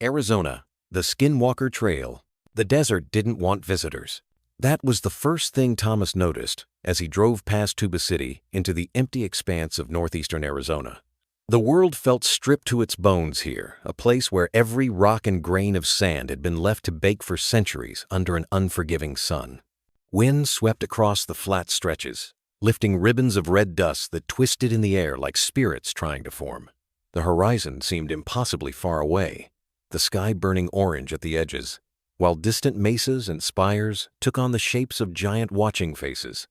Arizona, the Skinwalker Trail. The desert didn't want visitors. That was the first thing Thomas noticed as he drove past Tuba City into the empty expanse of northeastern Arizona. The world felt stripped to its bones here, a place where every rock and grain of sand had been left to bake for centuries under an unforgiving sun. Wind swept across the flat stretches, lifting ribbons of red dust that twisted in the air like spirits trying to form. The horizon seemed impossibly far away, the sky burning orange at the edges, while distant mesas and spires took on the shapes of giant watching faces.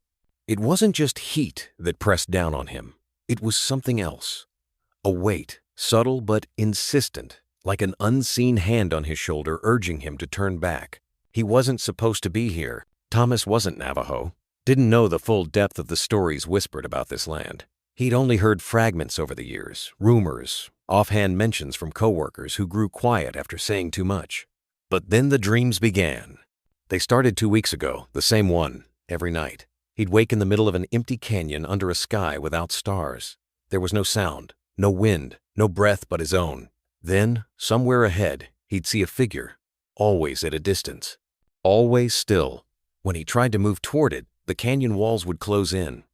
It wasn't just heat that pressed down on him. It was something else. A weight, subtle but insistent, like an unseen hand on his shoulder urging him to turn back. He wasn't supposed to be here. Thomas wasn't Navajo, didn't know the full depth of the stories whispered about this land. He'd only heard fragments over the years, rumors, offhand mentions from coworkers who grew quiet after saying too much. But then the dreams began. They started 2 weeks ago, the same one, every night. He'd wake in the middle of an empty canyon under a sky without stars. There was no sound, no wind, no breath but his own. Then, somewhere ahead, he'd see a figure, always at a distance, always still. When he tried to move toward it, the canyon walls would close in.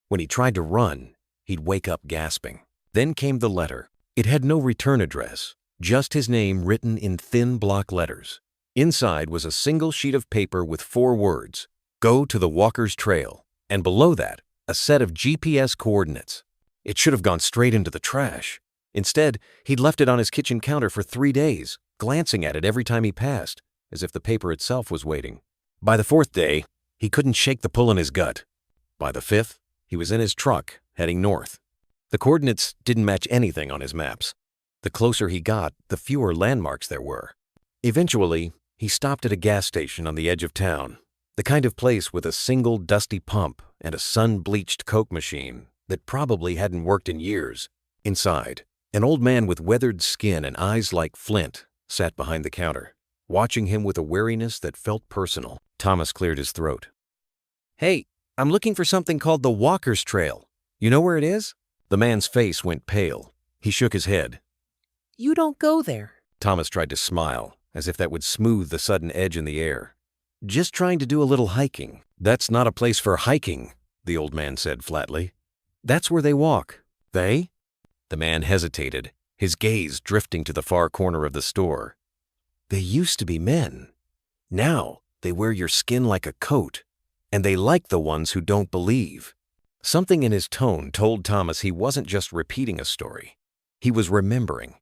When he tried to run, he'd wake up gasping. Then came the letter. It had no return address, just his name written in thin block letters. Inside was a single sheet of paper with 4 words, "Go to the Walker's Trail," and below that, a set of GPS coordinates. It should have gone straight into the trash. Instead, he'd left it on his kitchen counter for 3 days, glancing at it every time he passed, as if the paper itself was waiting. By the 4th day, he couldn't shake the pull in his gut. By the 5th, he was in his truck, heading north. The coordinates didn't match anything on his maps. The closer he got, the fewer landmarks there were. Eventually, he stopped at a gas station on the edge of town, the kind of place with a single dusty pump and a sun-bleached Coke machine that probably hadn't worked in years. Inside, an old man with weathered skin and eyes like flint sat behind the counter, watching him with a wariness that felt personal. Thomas cleared his throat. "Hey, I'm looking for something called the Walker's Trail. You know where it is?" The man's face went pale. He shook his head. "You don't go there." Thomas tried to smile, as if that would smooth the sudden edge in the air. "Just trying to do a little hiking." "That's not a place for hiking," the old man said flatly. "That's where they walk." "They?" The man hesitated, his gaze drifting to the far corner of the store. "They used to be men. Now they wear your skin like a coat, and they like the ones who don't believe." Something in his tone told Thomas he wasn't just repeating a story. He was remembering.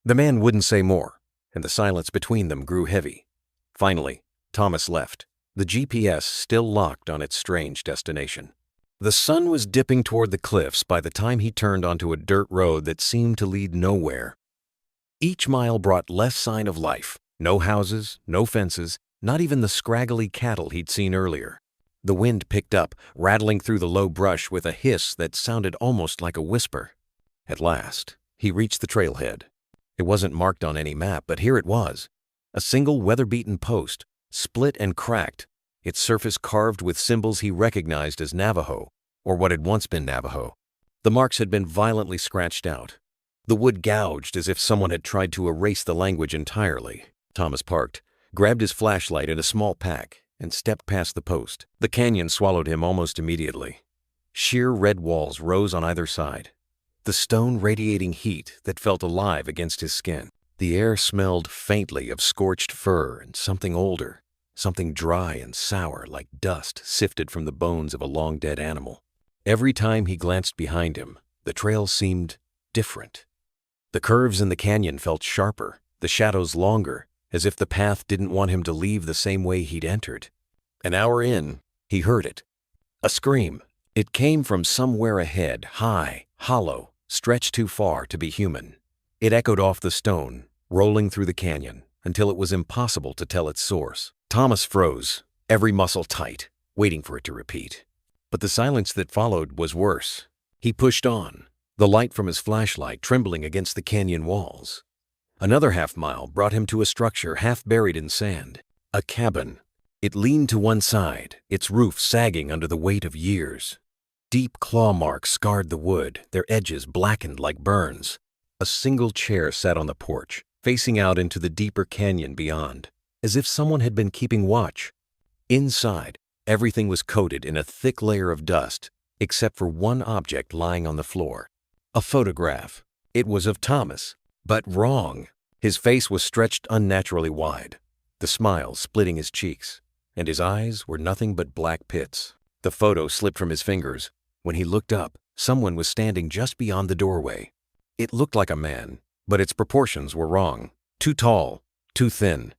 The man wouldn't say more, and the silence between them grew heavy. Finally, Thomas left, the GPS still locked on its strange destination. The sun was dipping toward the cliffs by the time he turned onto a dirt road that seemed to lead nowhere. Each mile brought less sign of life. No houses, no fences, not even the scraggly cattle he'd seen earlier. The wind picked up, rattling through the low brush with a hiss that sounded almost like a whisper. At last, he reached the trailhead. It wasn't marked on any map, but here it was. A single weather-beaten post, split and cracked, its surface carved with symbols he recognized as Navajo, or what had once been Navajo. The marks had been violently scratched out. The wood gouged as if someone had tried to erase the language entirely. Thomas parked, grabbed his flashlight and a small pack, and stepped past the post. The canyon swallowed him almost immediately. Sheer red walls rose on either side, the stone radiating heat that felt alive against his skin. The air smelled faintly of scorched fur and something older, something dry and sour like dust sifted from the bones of a long-dead animal. Every time he glanced behind him, the trail seemed different. The curves in the canyon felt sharper, the shadows longer, as if the path didn't want him to leave the same way he'd entered. An hour in, he heard it. A scream. It came from somewhere ahead, high, hollow, stretched too far to be human. It echoed off the stone, rolling through the canyon, until it was impossible to tell its source. Thomas froze, every muscle tight, waiting for it to repeat. But the silence that followed was worse. He pushed on, the light from his flashlight trembling against the canyon walls. Another half-mile brought him to a structure half buried in sand. A cabin. It leaned to one side, its roof sagging under the weight of years. Deep claw marks scarred the wood, their edges blackened like burns. A single chair sat on the porch, facing out into the deeper canyon beyond, as if someone had been keeping watch. Inside, everything was coated in a thick layer of dust, except for one object lying on the floor. A photograph. It was of Thomas, but wrong. His face was stretched unnaturally wide, the smile splitting his cheeks, and his eyes were nothing but black pits. The photo slipped from his fingers. When he looked up, someone was standing just beyond the doorway. It looked like a man, but its proportions were wrong. Too tall, too thin.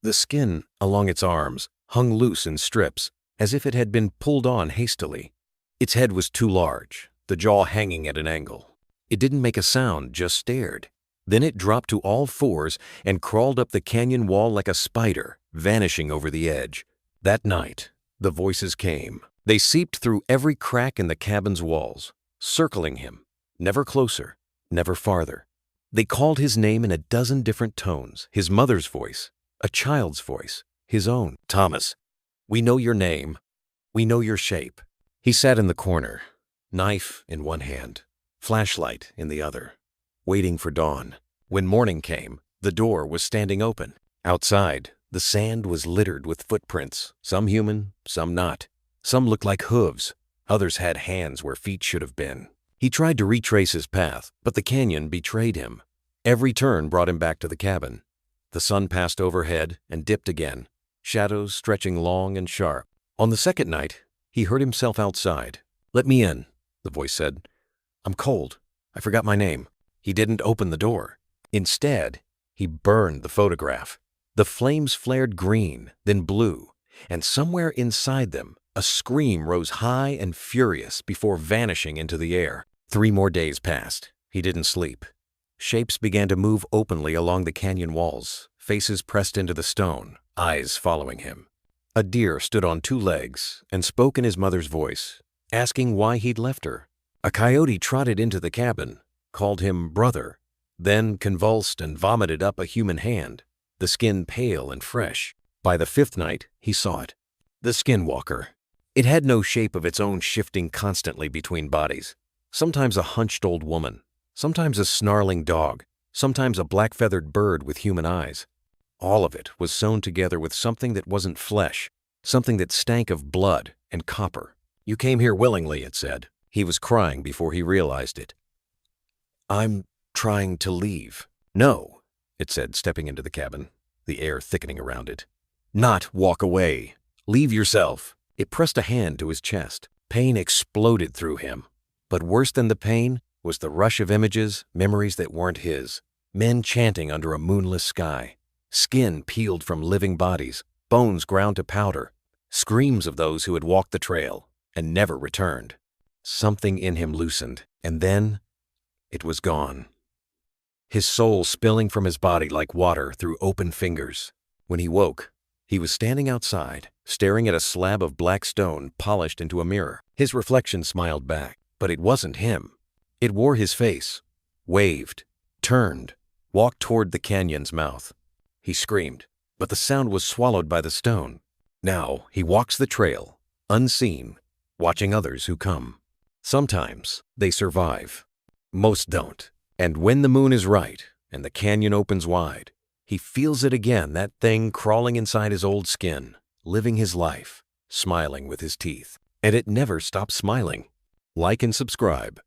The skin along its arms hung loose in strips, as if it had been pulled on hastily. Its head was too large, the jaw hanging at an angle. It didn't make a sound, just stared. Then it dropped to all fours and crawled up the canyon wall like a spider, vanishing over the edge. That night, the voices came. They seeped through every crack in the cabin's walls, circling him, never closer, never farther. They called his name in a dozen different tones, his mother's voice, a child's voice, his own. Thomas, we know your name. We know your shape. He sat in the corner, knife in one hand, flashlight in the other, waiting for dawn. When morning came, the door was standing open. Outside, the sand was littered with footprints, some human, some not. Some looked like hooves, others had hands where feet should have been. He tried to retrace his path, but the canyon betrayed him. Every turn brought him back to the cabin. The sun passed overhead and dipped again, shadows stretching long and sharp. On the second night, he heard himself outside. "Let me in," the voice said. "I'm cold. I forgot my name." He didn't open the door. Instead, he burned the photograph. The flames flared green, then blue, and somewhere inside them, a scream rose high and furious before vanishing into the air. 3 more days passed. He didn't sleep. Shapes began to move openly along the canyon walls, faces pressed into the stone, eyes following him. A deer stood on 2 legs and spoke in his mother's voice, asking why he'd left her. A coyote trotted into the cabin, called him brother, then convulsed and vomited up a human hand, the skin pale and fresh. By the 5th night, he saw it. The skinwalker. It had no shape of its own, shifting constantly between bodies. Sometimes a hunched old woman, sometimes a snarling dog, sometimes a black-feathered bird with human eyes. All of it was sewn together with something that wasn't flesh, something that stank of blood and copper. "You came here willingly," it said. He was crying before he realized it. "I'm trying to leave." "No," it said, stepping into the cabin, the air thickening around it. "Not walk away. Leave yourself." It pressed a hand to his chest. Pain exploded through him. But worse than the pain was the rush of images, memories that weren't his. Men chanting under a moonless sky. Skin peeled from living bodies, bones ground to powder. Screams of those who had walked the trail and never returned. Something in him loosened, and then it was gone. His soul spilling from his body like water through open fingers. When he woke, he was standing outside, staring at a slab of black stone polished into a mirror. His reflection smiled back, but it wasn't him. It wore his face, waved, turned, walked toward the canyon's mouth. He screamed, but the sound was swallowed by the stone. Now he walks the trail, unseen, watching others who come. Sometimes they survive. Most don't. And when the moon is right and the canyon opens wide, he feels it again, that thing crawling inside his old skin, living his life, smiling with his teeth. And it never stops smiling. Like and subscribe.